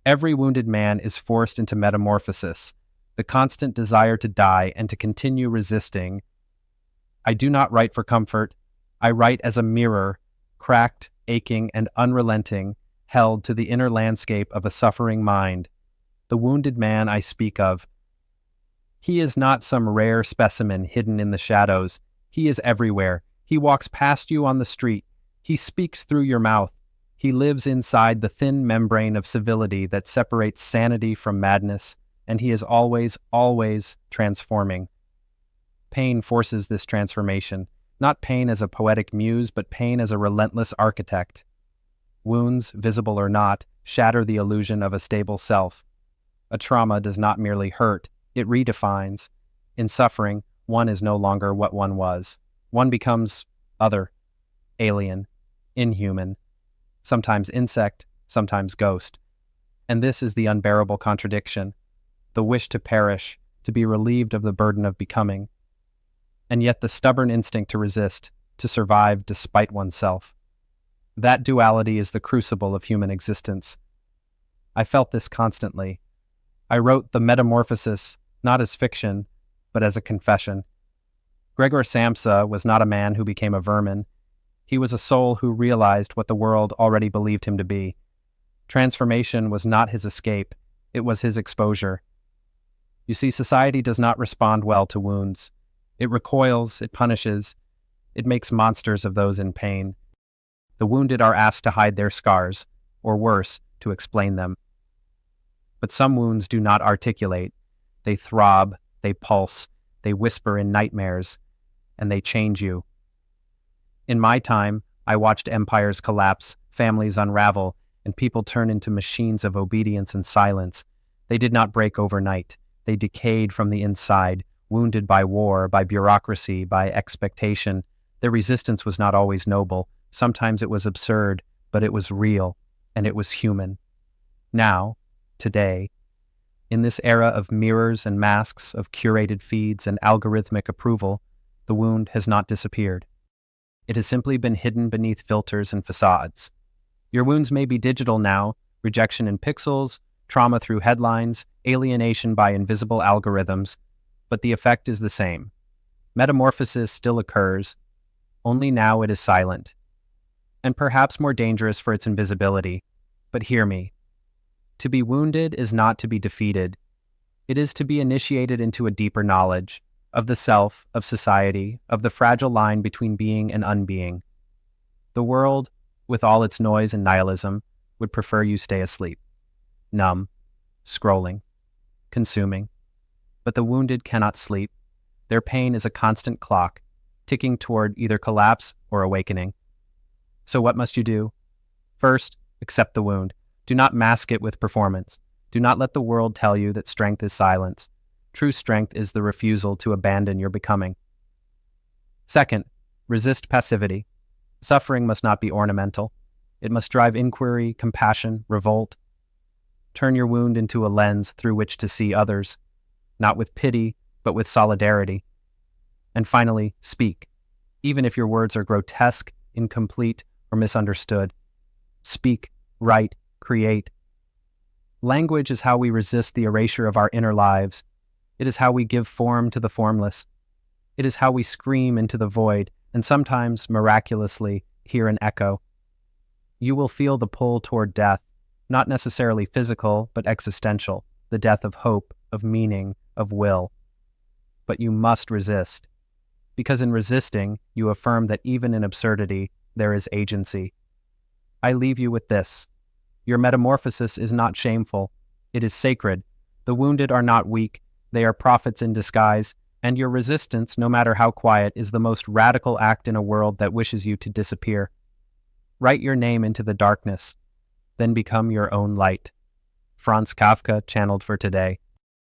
Every wounded man is forced into metamorphosis, the constant desire to die and to continue resisting. I do not write for comfort. I write as a mirror, cracked, aching, and unrelenting, held to the inner landscape of a suffering mind. The wounded man I speak of. He is not some rare specimen hidden in the shadows. He is everywhere. He walks past you on the street. He speaks through your mouth. He lives inside the thin membrane of civility that separates sanity from madness, and he is always, always transforming. Pain forces this transformation, not pain as a poetic muse, but pain as a relentless architect. Wounds, visible or not, shatter the illusion of a stable self. A trauma does not merely hurt, it redefines. In suffering, one is no longer what one was. One becomes other, alien, inhuman, sometimes insect, sometimes ghost. And this is the unbearable contradiction, the wish to perish, to be relieved of the burden of becoming, and yet the stubborn instinct to resist, to survive despite oneself. That duality is the crucible of human existence. I felt this constantly. I wrote The Metamorphosis not as fiction, but as a confession. Gregor Samsa was not a man who became a vermin. He was a soul who realized what the world already believed him to be. Transformation was not his escape, it was his exposure. You see, society does not respond well to wounds. It recoils, it punishes, it makes monsters of those in pain. The wounded are asked to hide their scars, or worse, to explain them. But some wounds do not articulate. They throb, they pulse, they whisper in nightmares, and they change you. In my time, I watched empires collapse, families unravel, and people turn into machines of obedience and silence. They did not break overnight. They decayed from the inside, wounded by war, by bureaucracy, by expectation. Their resistance was not always noble. Sometimes it was absurd, but it was real, and it was human. Now, today, in this era of mirrors and masks, of curated feeds and algorithmic approval, the wound has not disappeared. It has simply been hidden beneath filters and facades. Your wounds may be digital now, rejection in pixels, trauma through headlines, alienation by invisible algorithms, but the effect is the same. Metamorphosis still occurs, only now it is silent, and perhaps more dangerous for its invisibility. But hear me. To be wounded is not to be defeated. It is to be initiated into a deeper knowledge of the self, of society, of the fragile line between being and unbeing. The world, with all its noise and nihilism, would prefer you stay asleep, numb, scrolling, consuming. But the wounded cannot sleep. Their pain is a constant clock, ticking toward either collapse or awakening. So what must you do? First, accept the wound. Do not mask it with performance. Do not let the world tell you that strength is silence. True strength is the refusal to abandon your becoming. Second, resist passivity. Suffering must not be ornamental. It must drive inquiry, compassion, revolt. Turn your wound into a lens through which to see others, not with pity, but with solidarity. And finally, speak, even if your words are grotesque, incomplete, or misunderstood. Speak, write, create. Language is how we resist the erasure of our inner lives. It is how we give form to the formless. It is how we scream into the void, and sometimes, miraculously, hear an echo. You will feel the pull toward death, not necessarily physical, but existential, the death of hope, of meaning, of will. But you must resist, because in resisting, you affirm that even in absurdity, there is agency. I leave you with this. Your metamorphosis is not shameful. It is sacred. The wounded are not weak. They are prophets in disguise, and your resistance, no matter how quiet, is the most radical act in a world that wishes you to disappear. Write your name into the darkness, then become your own light. Franz Kafka, channeled for today.